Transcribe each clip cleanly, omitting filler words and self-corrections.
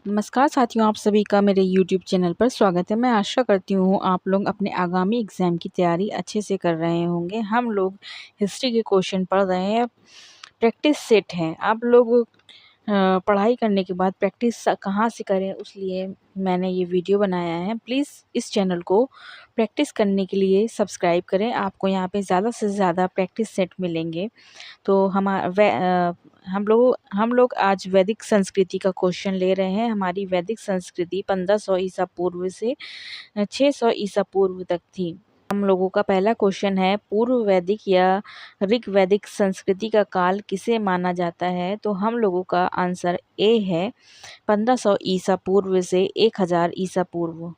नमस्कार साथियों, आप सभी का मेरे YouTube चैनल पर स्वागत है। मैं आशा करती हूँ आप लोग अपने आगामी एग्ज़ाम की तैयारी अच्छे से कर रहे होंगे। हम लोग हिस्ट्री के क्वेश्चन पढ़ रहे हैं, प्रैक्टिस सेट है। आप लोग पढ़ाई करने के बाद प्रैक्टिस कहाँ से करें, उसलिए मैंने ये वीडियो बनाया है। प्लीज़ इस चैनल को प्रैक्टिस करने के लिए सब्सक्राइब करें। आपको यहाँ पे ज़्यादा से ज़्यादा प्रैक्टिस सेट मिलेंगे। तो हम लोग आज वैदिक संस्कृति का क्वेश्चन ले रहे हैं। हमारी वैदिक संस्कृति 1500 ईसा पूर्व से 600 ईसा पूर्व तक थी। हम लोगों का पहला क्वेश्चन है, पूर्व वैदिक या ऋग वैदिक संस्कृति का काल किसे माना जाता है? तो हम लोगों का आंसर ए है 1500 ईसा पूर्व से 1000 ईसा पूर्व।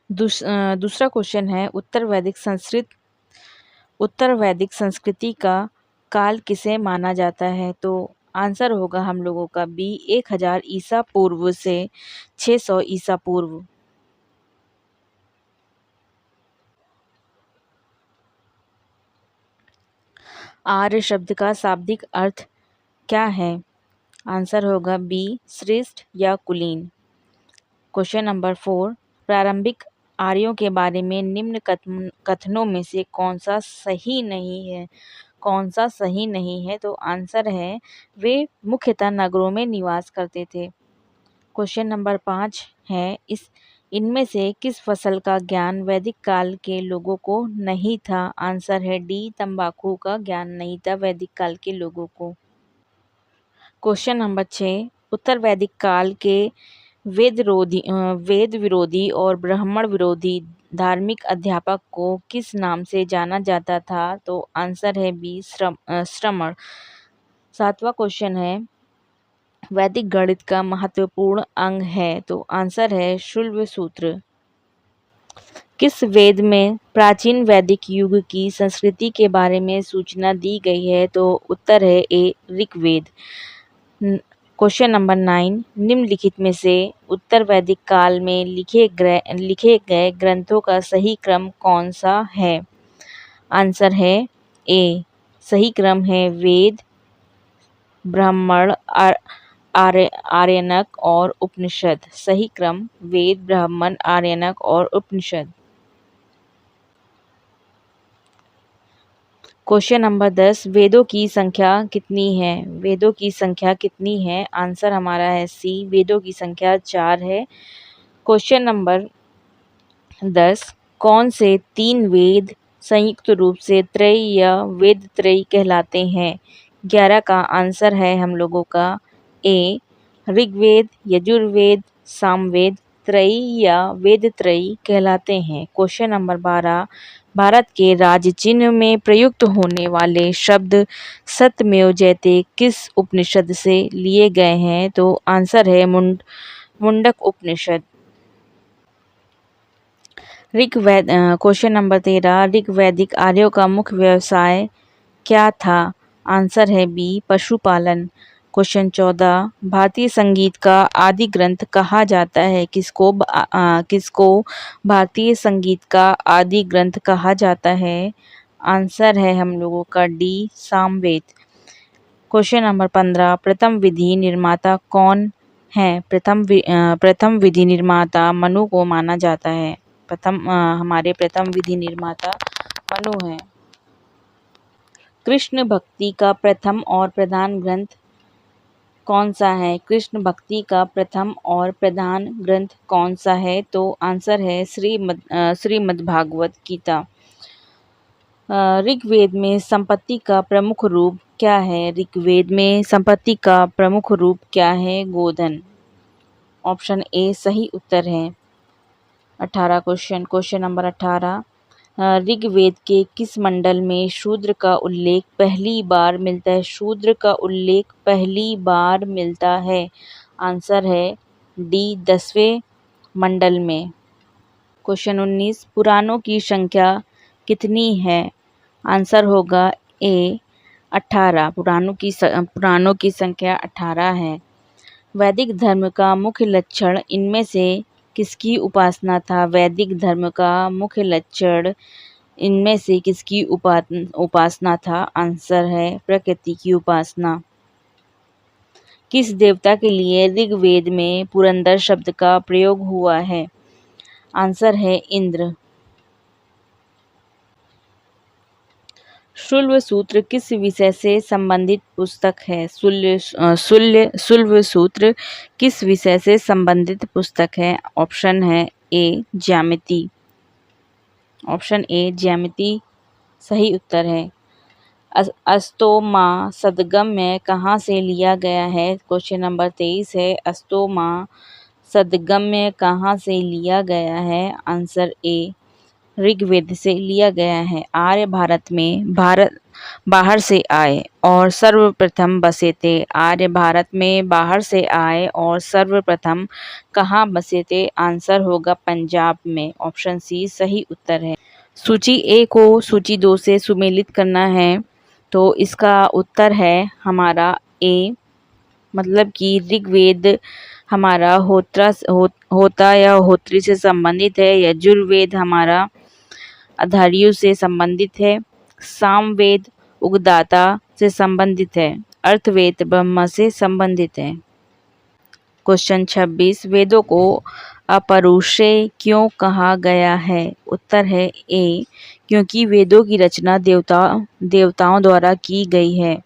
दूसरा क्वेश्चन है, उत्तर वैदिक संस्कृति का काल किसे माना जाता है? तो आंसर होगा हम लोगों का बी 1000 ईसा पूर्व से 600 ईसा पूर्व। आर्य शब्द का शाब्दिक अर्थ क्या है? आंसर होगा बी श्रेष्ठ या कुलीन। क्वेश्चन नंबर 4, प्रारंभिक आर्यों के बारे में निम्न कथनों में से कौन सा सही नहीं है? कौन सा सही नहीं है? तो आंसर है वे मुख्यतः नगरों में निवास करते थे। क्वेश्चन नंबर 5 है, इनमें से किस फसल का ज्ञान वैदिक काल के लोगों को नहीं था? आंसर है डी तंबाकू का ज्ञान नहीं था वैदिक काल के लोगों को। क्वेश्चन नंबर 6, उत्तर वैदिक काल के वेद विरोधी और ब्राह्मण विरोधी धार्मिक अध्यापक को किस नाम से जाना जाता था? तो आंसर है बी श्रमण। 7वां क्वेश्चन है, वैदिक गणित का महत्वपूर्ण अंग है? तो आंसर है शुल्ब सूत्र। किस वेद में प्राचीन वैदिक युग की संस्कृति के बारे में सूचना दी गई है? तो उत्तर है ए ऋग्वेद। क्वेश्चन नंबर 9, निम्नलिखित में से उत्तर वैदिक काल में लिखे गए ग्रंथों का सही क्रम कौन सा है? आंसर है ए, सही क्रम है वेद, ब्राह्मण, आर्यनक और उपनिषद। सही क्रम वेद, ब्राह्मण, आर्यनक और उपनिषद। क्वेश्चन नंबर 10, वेदों की संख्या कितनी है? वेदों की संख्या कितनी है? आंसर हमारा है सी, वेदों की संख्या 4 है। क्वेश्चन नंबर 10, कौन से 3 वेद संयुक्त रूप से त्रयी या वेद त्रयी कहलाते हैं? 11 का आंसर है हम लोगों का ए ऋग्वेद, यजुर्वेद, सामवेद त्रयी या वेद त्रयी कहलाते हैं। क्वेश्चन नंबर 12, भारत के राज्य चिन्ह में प्रयुक्त होने वाले शब्द सत्यमेव जयते किस उपनिषद से लिए गए हैं? तो आंसर है मुंडक उपनिषद। क्वेश्चन नंबर 13, ऋग वैदिक आर्यों का मुख्य व्यवसाय क्या था? आंसर है बी पशुपालन। क्वेश्चन 14, भारतीय संगीत का आदि ग्रंथ कहा जाता है? किसको भारतीय संगीत का आदि ग्रंथ कहा जाता है? आंसर है हम लोगों का डी सामवेद। क्वेश्चन नंबर 15, प्रथम विधि निर्माता कौन है? प्रथम विधि निर्माता मनु को माना जाता है। हमारे प्रथम विधि निर्माता मनु हैं। कृष्ण भक्ति का प्रथम और प्रधान ग्रंथ कौन सा है? कृष्ण भक्ति का प्रथम और प्रधान ग्रंथ कौन सा है? तो आंसर है श्रीमद् भागवत गीता। ऋग्वेद में संपत्ति का प्रमुख रूप क्या है? ऋग्वेद में संपत्ति का प्रमुख रूप क्या है? गोधन। ऑप्शन ए सही उत्तर है। 18 क्वेश्चन नंबर 18, ऋग्वेद के किस मंडल में शूद्र का उल्लेख पहली बार मिलता है? शूद्र का उल्लेख पहली बार मिलता है। आंसर है डी 10वें मंडल में। क्वेश्चन 19, पुराणों की संख्या कितनी है? आंसर होगा ए 18। पुराणों की संख्या 18 है। वैदिक धर्म का मुख्य लक्षण इनमें से किसकी उपासना था? वैदिक धर्म का मुख्य लक्षण इनमें से किसकी उपासना था? आंसर है प्रकृति की उपासना। किस देवता के लिए ऋग्वेद में पुरंदर शब्द का प्रयोग हुआ है? आंसर है इंद्र। शुल्ब सूत्र किस विषय से संबंधित पुस्तक है? शुल्ब सूत्र किस विषय से संबंधित पुस्तक है? ऑप्शन है ए ज्यामिति। ऑप्शन ए ज्यामिति सही उत्तर है। अस्तोमा सदगम्य कहाँ से लिया गया है? क्वेश्चन नंबर 23 है। अस्तोमा सदगम्य कहाँ से लिया गया है? आंसर ए ऋग्वेद से लिया गया है। आर्य भारत में बाहर से आए और सर्वप्रथम बसे थे। आर्य भारत में बाहर से आए और सर्वप्रथम कहाँ बसे थे? आंसर होगा पंजाब में। ऑप्शन सी सही उत्तर है। सूची ए को सूची 2 से सुमेलित करना है, तो इसका उत्तर है हमारा ए, मतलब कि ऋग्वेद हमारा होता या होत्री से संबंधित है। यजुर्वेद हमारा अधारियों से संबंधित है। सामवेद उगदाता से संबंधित है। अर्थवेद ब्रह्मा से संबंधित है। क्वेश्चन 26 वेदों को अपरुषेय क्यों कहा गया है? उत्तर है ए क्योंकि वेदों की रचना देवताओं द्वारा की गई है।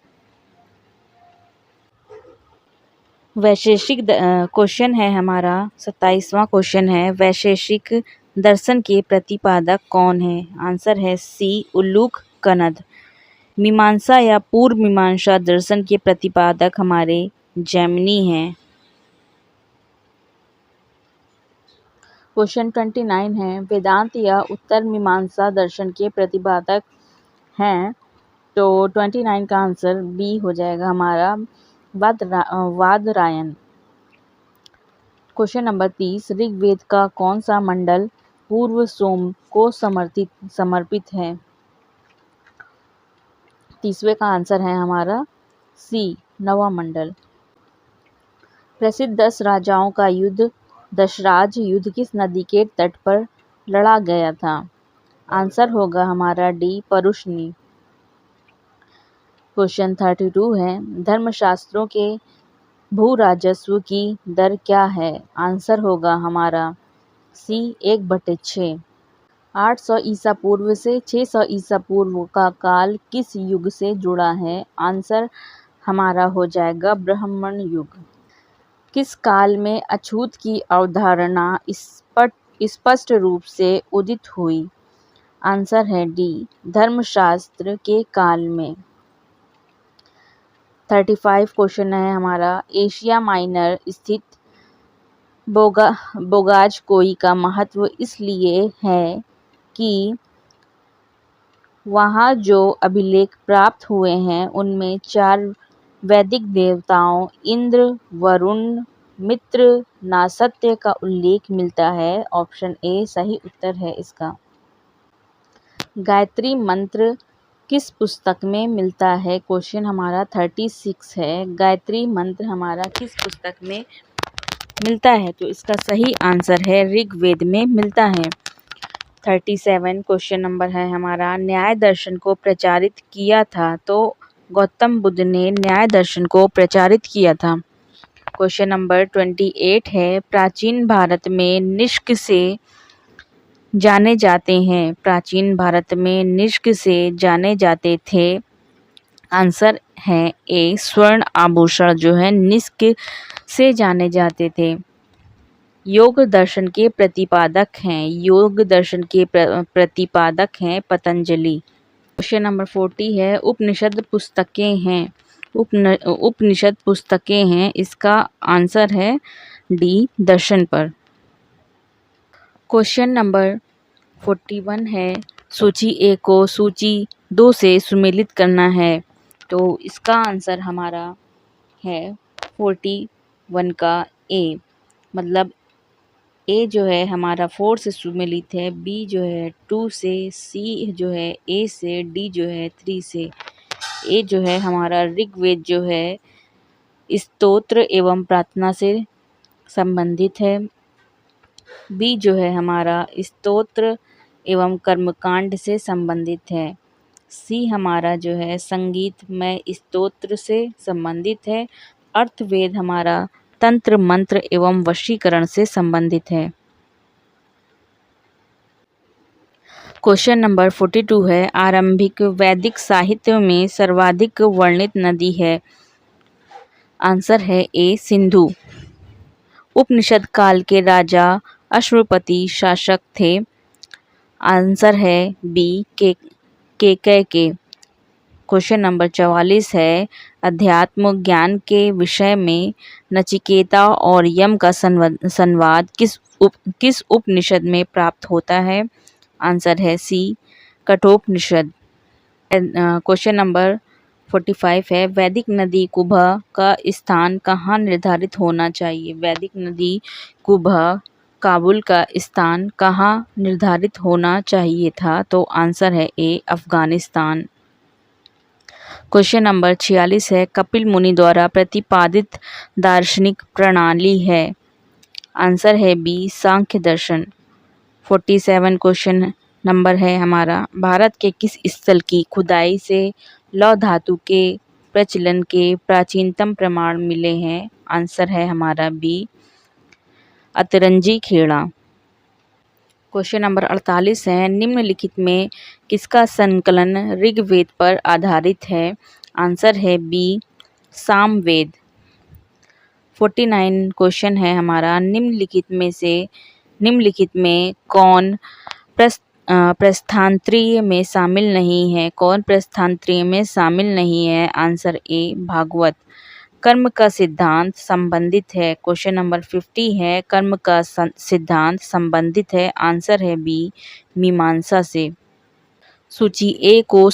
वैशेषिक क्वेश्चन है हमारा 27वां क्वेश्चन है। वैशेषिक दर्शन के प्रतिपादक कौन है? आंसर है सी उल्लूक कनद। मीमांसा या पूर्व मीमांसा दर्शन के प्रतिपादक हमारे जैमिनी हैं। क्वेश्चन 29 है। वेदांत या उत्तर मीमांसा दर्शन के प्रतिपादक हैं, तो 29 का आंसर बी हो जाएगा हमारा वादरायण। क्वेश्चन नंबर 30 ऋग्वेद का कौन सा मंडल पूर्व सोम को समर्पित है? 30वें का आंसर है हमारा सी नवा मंडल। प्रसिद्ध 10 राजाओं का युद्ध दशराज युद्ध किस नदी के तट पर लड़ा गया था? आंसर होगा हमारा डी परुष्णी। क्वेश्चन 32 है। धर्मशास्त्रों के भू राजस्व की दर क्या है? आंसर होगा हमारा सी 1/6। 800 ईसा पूर्व से 600 ईसा पूर्व का काल किस युग से जुड़ा है? आंसर हमारा हो जाएगा ब्राह्मण युग। किस काल में अछूत की अवधारणा स्पष्ट रूप से उदित हुई? आंसर है डी धर्मशास्त्र के काल में। 35 क्वेश्चन है हमारा। एशिया माइनर स्थित बोगाजकोई का महत्व इसलिए है कि वहाँ जो अभिलेख प्राप्त हुए हैं उनमें 4 वैदिक देवताओं इंद्र, वरुण, मित्र, नासत्य का उल्लेख मिलता है। ऑप्शन ए सही उत्तर है इसका। गायत्री मंत्र किस पुस्तक में मिलता है? क्वेश्चन हमारा 36 है। गायत्री मंत्र हमारा किस पुस्तक में मिलता है? तो इसका सही आंसर है ऋग्वेद में मिलता है। 37 क्वेश्चन नंबर है हमारा। न्याय दर्शन को प्रचारित किया था, तो गौतम बुद्ध ने न्याय दर्शन को प्रचारित किया था। क्वेश्चन नंबर 28 है। प्राचीन भारत में निष्क से जाने जाते हैं। प्राचीन भारत में निष्क से जाने जाते थे। आंसर है ए स्वर्ण आभूषण जो है निष्क से जाने जाते थे। योग दर्शन के प्रतिपादक हैं। योग दर्शन के प्रतिपादक हैं पतंजलि। क्वेश्चन नंबर 40 है। उपनिषद पुस्तकें हैं। उपनिषद पुस्तकें हैं, इसका आंसर है डी दर्शन पर। क्वेश्चन नंबर 41 है। सूची ए को सूची 2 से सुमेलित करना है, तो इसका आंसर हमारा है 41 का ए, मतलब ए जो है हमारा 4 से सुमेलित है, बी जो है 2 से, सी जो है ए से, डी जो है 3 से। ए जो है हमारा ऋग्वेद जो है स्तोत्र एवं प्रार्थना से संबंधित है। बी जो है हमारा स्तोत्र एवं कर्मकांड से संबंधित है। सी हमारा जो है संगीतमय स्तोत्र से संबंधित है। अर्थवेद हमारा तंत्र मंत्र एवं वशीकरण से संबंधित है। क्वेश्चन नंबर 42 है, आरंभिक वैदिक साहित्य में सर्वाधिक वर्णित नदी है। आंसर है ए सिंधु। उपनिषद काल के राजा अश्वपति शासक थे। आंसर है बी केकय। क्वेश्चन नंबर 44 है, अध्यात्म ज्ञान के विषय में नचिकेता और यम का संवाद किस उपनिषद में प्राप्त होता है। आंसर है सी कठोपनिषद। क्वेश्चन नंबर 45 है, वैदिक नदी कुब्जा का स्थान कहाँ निर्धारित होना चाहिए। वैदिक नदी कुब्जा काबुल का स्थान कहाँ निर्धारित होना चाहिए था। तो आंसर है ए अफगानिस्तान। क्वेश्चन नंबर 46 है, कपिल मुनि द्वारा प्रतिपादित दार्शनिक प्रणाली है। आंसर है बी सांख्य दर्शन। 47 क्वेश्चन नंबर है हमारा, भारत के किस स्थल की खुदाई से लौह धातु के प्रचलन के प्राचीनतम प्रमाण मिले हैं। आंसर है हमारा B Atranji Kheda. Question number 48 है, निम्नलिखित में किसका संकलन ऋग्वेद पर आधारित है। आंसर है बी सामवेद। 49 क्वेश्चन है हमारा, निम्नलिखित में कौन प्रस्थांतरीय में शामिल नहीं है। कौन प्रस्थांतरीय में शामिल नहीं है। Answer A Bhagwat. कर्म का सिद्धांत संबंधित है। क्वेश्चन नंबर 50 है, कर्म का सिद्धांत संबंधित है। आंसर है बी मीमांसा से। सूची ए को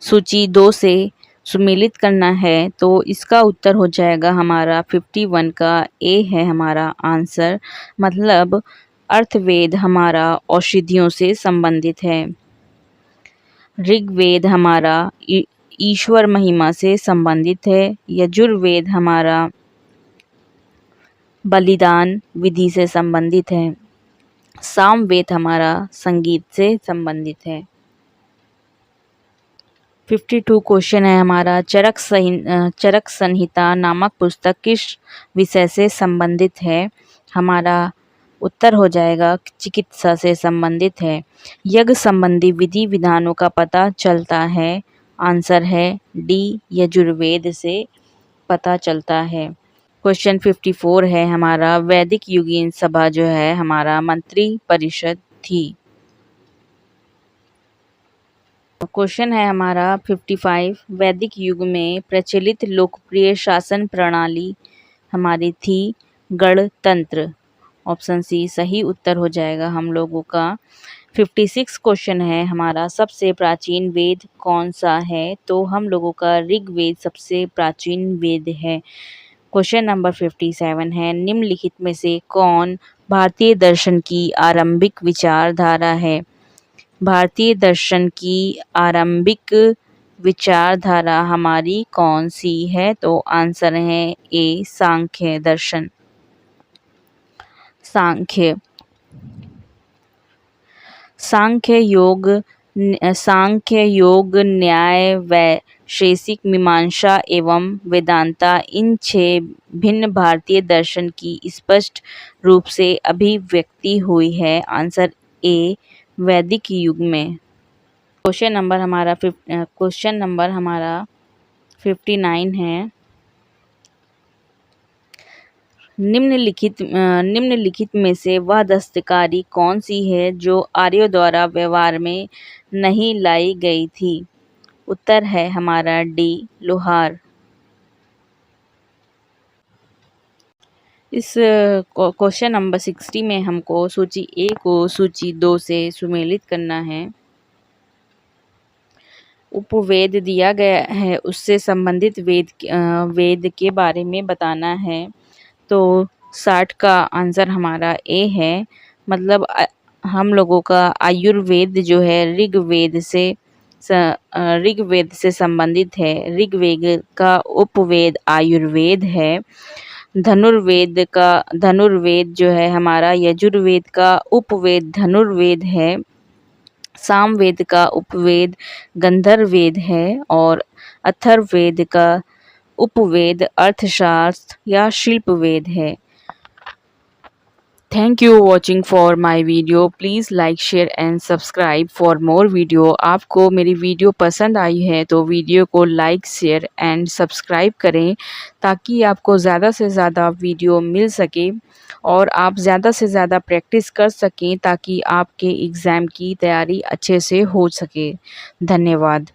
सूची 2 से सुमेलित करना है तो इसका उत्तर हो जाएगा हमारा 51 का ए है हमारा आंसर। मतलब अर्थवेद हमारा औषधियों से संबंधित है। ऋग्वेद हमारा ईश्वर महिमा से संबंधित है। यजुर्वेद हमारा बलिदान विधि से संबंधित है। सामवेद हमारा संगीत से संबंधित है। 52 क्वेश्चन है हमारा, चरक संहिता नामक पुस्तक किस विषय से संबंधित है। हमारा उत्तर हो जाएगा चिकित्सा से संबंधित है। यज्ञ संबंधी विधि विधानों का पता चलता है। आंसर है डी यजुर्वेद से पता चलता है। क्वेश्चन 54 है हमारा, वैदिक युगीन सभा जो है हमारा मंत्री परिषद थी। क्वेश्चन है हमारा 55, वैदिक युग में प्रचलित लोकप्रिय शासन प्रणाली हमारी थी गणतंत्र। ऑप्शन सी सही उत्तर हो जाएगा हम लोगों का। 56 क्वेश्चन है हमारा, सबसे प्राचीन वेद कौन सा है। तो हम लोगों का ऋग्वेद सबसे प्राचीन वेद है। क्वेश्चन नंबर 57 है, निम्नलिखित में से कौन भारतीय दर्शन की आरंभिक विचारधारा है। भारतीय दर्शन की आरंभिक विचारधारा हमारी कौन सी है। तो आंसर है ए सांख्य दर्शन। सांख्य योग न्याय वैशेषिक मीमांसा एवं वेदांता इन 6 भिन्न भारतीय दर्शन की स्पष्ट रूप से अभिव्यक्ति हुई है। आंसर ए वैदिक युग में। क्वेश्चन नंबर हमारा 59 है, निम्नलिखित में से वह दस्तकारी कौन सी है जो आर्यों द्वारा व्यवहार में नहीं लाई गई थी। उत्तर है हमारा डी लोहार। इस क्वेश्चन नंबर 60 में हमको सूची ए को सूची 2 से सुमेलित करना है। उपवेद दिया गया है, उससे संबंधित वेद के बारे में बताना है। तो 60 का आंसर हमारा ए है। मतलब हम लोगों का आयुर्वेद जो है ऋग्वेद से संबंधित है। ऋग्वेद का उपवेद आयुर्वेद है। धनुर्वेद जो है हमारा यजुर्वेद का उपवेद धनुर्वेद है। सामवेद का उपवेद गंधर्ववेद है और अथर्ववेद का उपवेद, अर्थशास्त्र या शिल्पवेद है। Thank you watching for my video. Please like share and subscribe for more video. आपको मेरी वीडियो पसंद आई है तो वीडियो को लाइक शेयर एंड सब्सक्राइब करें ताकि आपको ज़्यादा से ज़्यादा वीडियो मिल सके और आप ज़्यादा से ज़्यादा प्रैक्टिस कर सकें ताकि आपके एग्ज़ाम की तैयारी अच्छे से हो सके। धन्यवाद।